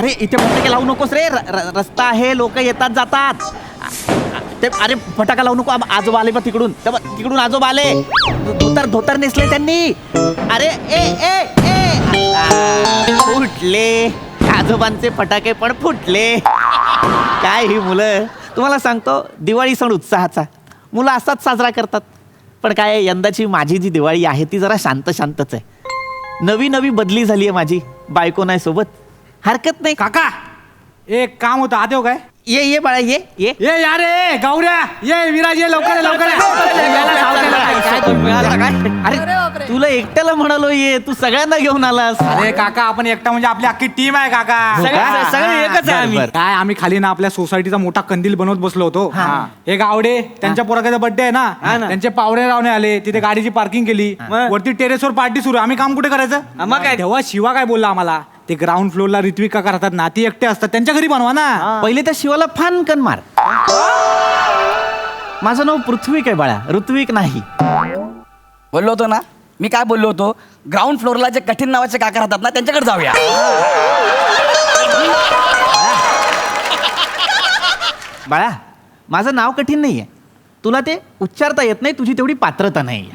अरे इथे फटाके लावू नकोस रे, रस्ता आहे, लोक येतात जातात. ते अरे फटाका लावू नको, आजोबा आले बा तिकडून, तिकडून आजोबा आले, धोतर नेसले त्यांनी. अरे ए ए ए फुटले, आजोबांचे फटाके पण फुटले. काय ही मुलं, तुम्हाला सांगतो दिवाळी सण उत्साहाचा, मुलं असाच साजरा करतात. पण काय यंदाची माझी जी दिवाळी आहे ती जरा शांतच आहे. नवी बदली झाली आहे माझी, बायको नाही सोबत, हरकत नाही. काका एक काम होतं, आते हो काय? ये बाळा ये यार ए गौऱ्या, ये विराज, ये लवकर अरे तुला एकट्याला म्हणालो ये, तू सगळ्यांना घेऊन आलास. अरे काका आपण एकटा म्हणजे आपली अख्खी टीम आहे काका. सगळे एकच आहे आम्ही. काय आम्ही खाली ना आपल्या सोसायटीचा मोठा कंदील बनवत बसलो होतो. हे गावडे त्यांच्या पोराचा बर्थडे आहे ना, त्यांचे पावरे रावणे आले, तिथे गाडीची पार्किंग केली, वरती टेरेसवर पार्टी सुरू. आम्ही काम कुठे करायचं? मग काय तेव्हा शिवा काय बोलला आम्हाला, ते ग्राउंड फ्लोअरला ऋत्विक काका राहतात ना, ती एकटे असतात, त्यांच्या घरी बनवा ना. पहिले त्या शिवाला फानकन मार. माझं नाव पृथ्वीक आहे बाळा, ऋत्विक नाही. बोललो होतो ना मी, काय बोललो होतो, ग्राउंड फ्लोअरला जे कठीण नावाचे काका राहतात ना त्यांच्याकडे जाऊया. बाळा माझं नाव कठीण नाहीये, तुला ते उच्चारता येत नाही, तुझी तेवढी पात्रता नाही.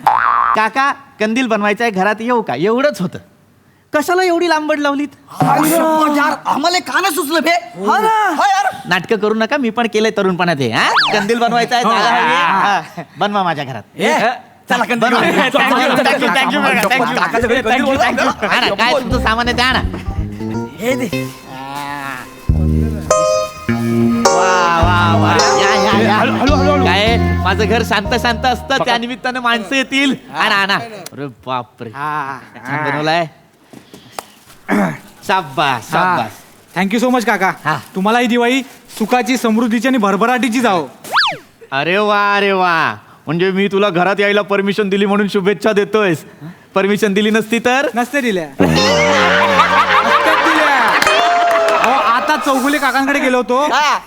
काका कंदील बनवायचा आहे, घरात येऊ का, एवढंच होतं. कशाला एवढी लांबड लावलीत? यार आम्हाला का नाही सुचलं बे? यार नाटकं करू नका, मी पण केलंय तरुणपणात हे. तुमचा बनवायचा आहे, जागा हवी आहे. बनवा माझ्या घरात. चला काय तुमचं सामान आहे द्या ना. हे दे. वा काय माझं घर शांत असतं, त्या निमित्तानं माणसं येतील. आणा. अरे बापरे, छान बनवलाय. शाबास. थँक्यू सो मच काका. तुम्हाला ही दिवाळी सुखाची, समृद्धीची आणि भरभराटीची जाओ. अरे वा, म्हणजे मी तुला घरात यायला परमिशन दिली म्हणून शुभेच्छा देतोयस. परमिशन दिली नसती तर? नसते दिल्या. आता चौगुले काकांकडे गेलो होतो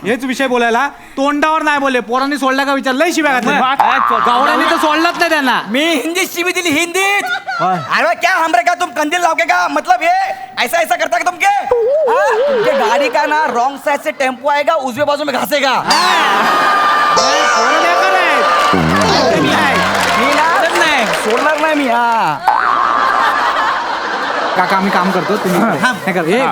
हेच विषय बोलायला, तोंडावर नाही बोलले, पोरांनी सोडला का विचार, लय शिव्या घातल्या. गावड्यांनी तर सोडलाच नाही त्यांना. मी हिंदीत शिवी दिली, हिंदीत. अरे क्या हमरे का तुम कंदील लाओगे का, मतलब ये ऐसा करता है तुम के? तुमके गाड़ी का ना रॉन्ग साइड से टेम्पो आएगा, उजवे बाजू में घासेगा. सोडणार नाही मी. काका आम्ही काम करतो, तुम्ही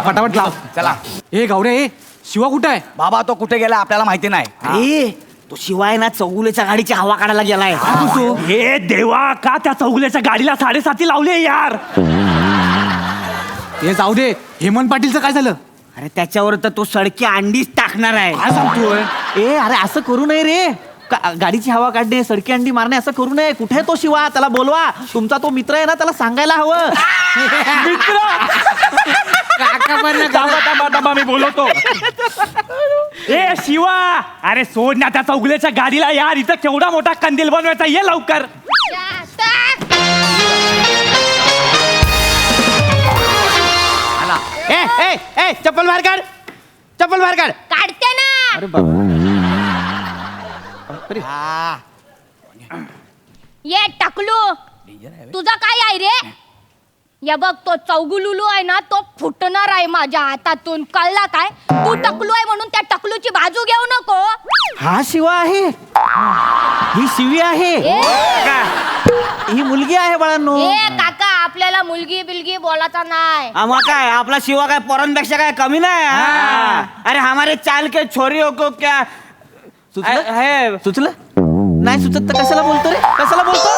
फटाफट लाव. चला. हे गावड्या, हे शिवा कुठे आहे? बाबा तो कुठे गेला आपल्याला माहिती नाही. तो शिवाय ना चौगुलेच्या गाडीची हवा काढायला गेलाय. हे देवा, का त्या चौगुल्याच्या गाडीला 7.5 लावले यार? हे जाऊ दे, हेमंत पाटीलचं काय झालं? अरे त्याच्यावर तर तो सडकी अंडीच टाकणार आहे. काय सांगतोय? अरे असं करू नये रे, गाडीची हवा काढणे, सडकी अंडी मारणे असं करू नये. कुठे तो शिवा, त्याला बोलवा. तुमचा तो मित्र आहे ना, त्याला सांगायला हवं. थांबा, मी बोलवतो. ए शिवा, अरे सोड ना त्या चौगुल्याच्या गाडीला यार, इथं केवढा मोठा कंदील बनवायचा, ये लवकर. चप्पल बाहेर काढ. काढते ना. अरे बाबा, ये टकलू, तुझा काय आहे रे? या बघ, तो चौगुलुलू आहे ना, तो फुटणार आहे माझ्या हातातून, कळला काय? तू टकलू आहे म्हणून त्या टकलूची बाजू घेऊ नको. हा शिवा आहे, ही शिवी आहे, ही मुलगी आहे बाळांनो. काका आपल्याला मुलगी बिलगी बोलायचा नाही. आम्हा काय, आपला शिवा काय पोरांपेक्षा काय कमी नाही. अरे हमारे चाल के छोरी को क्या सुचलं नाही? सुचत तर कशाला बोलतो रे, कशाला बोलतो?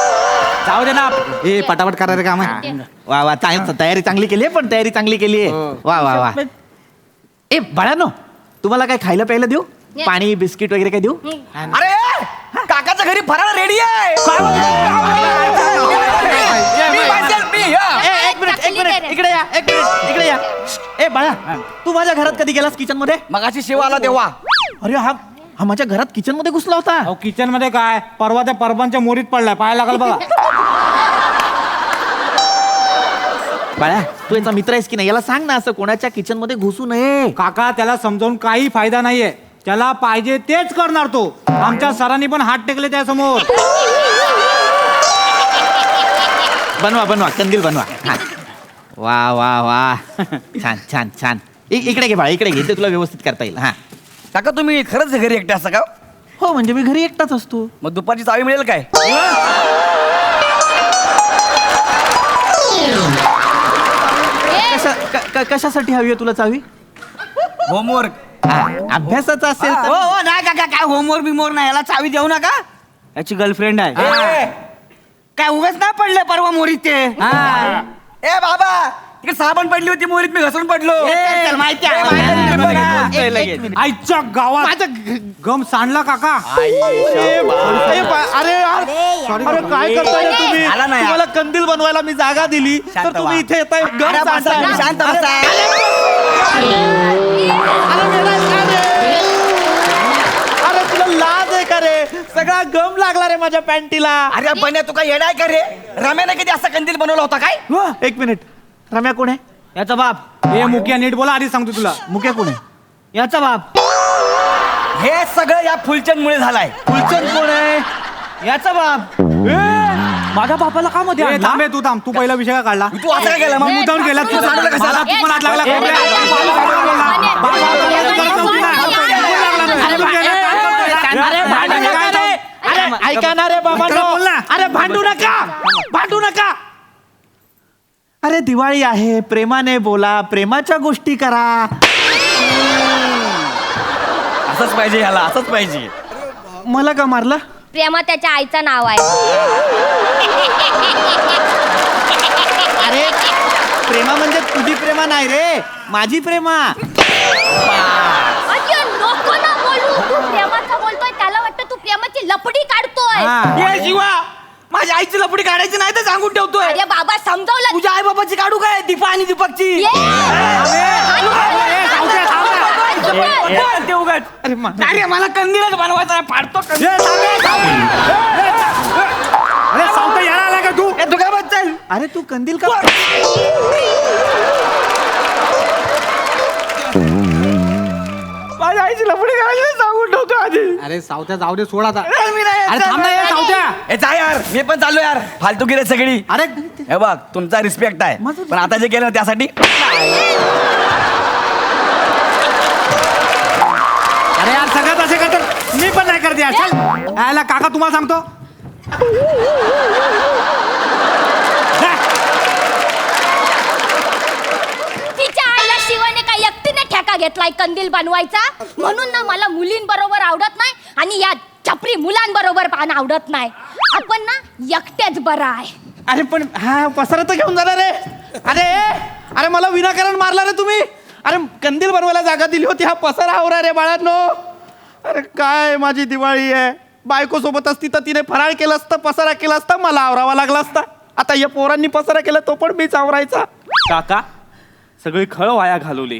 जाऊ दे ना, हे पटापट करायचं काम आहे. वा तयारी चांगली केली आहे, पण तयारी चांगली केली आहे. वा. ए बाळांनो, तुम्हाला काय खायला प्यायला देऊ? पाणी बिस्किट वगैरे काय देऊ? अरे काकाच्या घरी फराळ रेडी आहे. एक मिनिट इकडे या. ए बाळा, तू माझ्या घरात कधी गेलास किचन मध्ये? मगाशी शिवा आला तेव्हा. अरे हा माझ्या घरात किचन मध्ये घुसला होता. किचन मध्ये काय, परवा त्या परबांच्या मोरीत पडलाय, पाहायला लागल बघा. बाळा, तू याचा मित्र आहेस की नाही, याला सांग ना असं कोणाच्या किचन मध्ये घुसू नये. काका त्याला समजावून काही फायदा नाहीये, त्याला पाहिजे तेच करणार तो. आमच्या सरांनी पण हात टेकले त्यासमोर. बनवा कंदील बनवा. वा छान. इकडे घे बाळा, इकडे घे, ते तुला व्यवस्थित करता येईल. हा काका तुम्ही खरंच घरी एकटे असता का? हो, म्हणजे मी घरी एकटाच असतो. मग दुपारची चावी मिळेल काय? कशासाठी हवी आहे तुला चावी? होमवर्क. अभ्यासाचा असेल तर. हो नाही काका, काय होमवर्क बिमोर नाही, याला चावी देऊ नका. याची गर्लफ्रेंड आहे. काय उगाच नाही पडले परवा मोरीत ते. ए बाबा, तिकडे साबण पडली होती मोरीत, मी घसरून पडलो. चल, माहिती आहे. एक मिनिट. आईच्या गावात गम सांडला काका. अरे यार, अरे काय करताय रे तुम्ही? आला ना यार. तुम्हाला कंदील बनवायला मी जागा दिली तर शांत तुम्ही व्हा. इथे येताय गम अरे बसा, सांडताय. तुम्ही शांत बसा. अरे तुला लाज आहे का रे? सगळा गम लागला रे माझ्या पॅन्टीला. अरे बन्या, तू काय येडाय का रे? रम्याने कधी असा कंदील बनवला होता काय? एक मिनिट, रम्या कोण आहे? याचा बाप. हे मुख्या नीट बोला, आधी सांगतो तुला. मुक्या कोण आहे? याचा बाप. हे सगळं या फुलचंद मुळे झालाय. फुलचंद कोण आहे? याचा बाप. माझ्या बापाला का मध्ये ए, आणला? थांबे तू थांब, तू पहिला विषय का काढला? तू असं काय केलं मग? मुद्दाम केला तू. सांडलं कशाला? मला तू पण हात लागला. अरे ऐका ना रे बाबा, बोल ना. अरे भांडू नका, भांडू नका. अरे दिवाळी आहे, प्रेमाने बोला, प्रेमाच्या गोष्टी करा. असंच पाहिजे ह्याला, असंच पाहिजे. मला का मारलं? प्रेमा त्याच्या आईचं नाव आहे. अरे प्रेमा म्हणजे तुझी प्रेमा नाही रे, माझी प्रेमा. अरे नको ना बोलू, तू प्रेमाचं बोलतोय, त्याला वाटतं तू प्रेमाची लपडी काढतोय. ये शिवा, माझ्या आईची लपडी काढायची नाही तर सांगून ठेवतोय. अरे बाबा समजावलं. तुझ्या आई बाबाची काढू काय? दीपा आणि दीपकची. ये. ते उगाच. अरे मला कंदीलच बनवायचा आहे, फाडतो कंदील. अरे सावता यायला आला का तू? ए, तू काय बच्चन? अरे तू कंदील का? माझ्या आईची लपडी काढायची सांगून ठेवतो आधी. अरे सावत्या जाऊ दे, सोड आता. मी नाही अरे थांब ना, ये सावत्या. ए जा यार, मी पण चाललो यार. फालतू गेले सगळी. अरे हे बघ, तुमचा रिस्पेक्ट आहे, पण आता जे केलं ना त्यासाठी अरे यार, सगळ्यात असे करतात, मी पण नाही करते यार. चल यायला काका, तुम्हाला सांगतो. तिच्या आईला शिवाने काय एकटीने ठेका घेतलाय कंदील बनवायचा? म्हणून ना मला मुलींबरोबर आवडत नाही आणि या छपरी मुलांबरोबर पण आवडत नाही. आपण ना एकटेच बरं आहे. अरे पण हा पसारा तर घेऊन जाणार रे. अरे मला विनाकारण मारला रे तुम्ही. अरे कंदील बनवायला जागा दिली होती, हा पसारा आवरा रे बाळांनो. अरे काय माझी दिवाळी आहे. बायको सोबत असती तर तिने फराळ केलं असतं, पसारा केला असता, मला आवरावा लागला असता. आता या पोरांनी पसारा केला तो पण मीच आवरायचा. काका, सगळी खळ वाया घालवली.